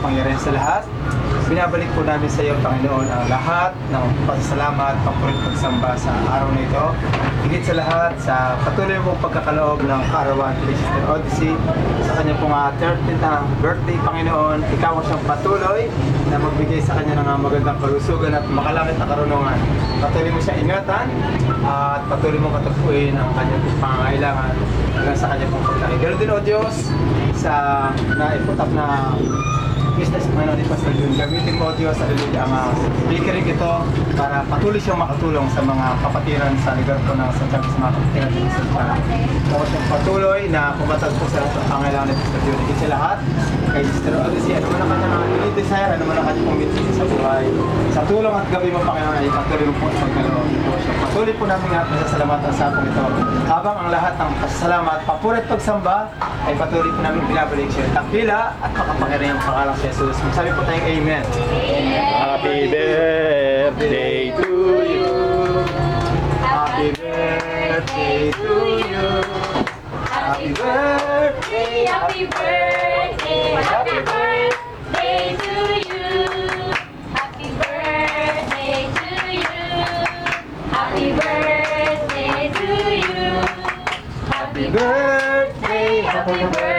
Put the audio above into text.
makapangyarihan sa lahat. Binabalik po namin sa iyo, Panginoon, ang lahat ng pasasalamat, papurit pagsamba sa araw na ito. Higit sa lahat, sa patuloy mong pagkakaloob ng kaarawan kay Sister Odyssey, sa kanya pong 30th na birthday, Panginoon, ikaw ang siyang patuloy na magbigay sa kanya ng magandang kalusugan at makalangit na karunungan. Patuloy mo siya ingatan at patuloy mo katagpuin ang kanyang pangangailangan hanggang sa kanya pong paglaki. Ganoon din, O Diyos, sa naiputap na business Panginoon ni Pastor Jun. Gamitin mo, Diyos, ang bakery ito para patuloy siyang makatulong sa mga kapatiran sa lugar po ng Santiago sa mga kapatiran din sa Santiago. Tapos siyang patuloy na pumatag po sa pangailangan ni Pastor Jun. Higit sa lahat, kay Sister Odyssey, ano man ang kanyang desire, ano man ang kanyang commitment sa buhay. Sa tulong at gabi mo, Panginoon, ay patuloy mo po sa pagkaloob po siya. Patuloy po namin lahat sa salamatan sa akong ito. Habang ang lahat ng pasasalamat, papurit pagsamba, ay patuloy po namin binabalik siya. Takila at makapangyarihan ang pangalan sa Jesus. Magsabi po tayong Amen. Happy birthday to you. Happy birthday to you. Happy birthday, Happy birthday, happy birthday to you. Happy birthday to you. Happy birthday to you. Happy birthday, happy birthday.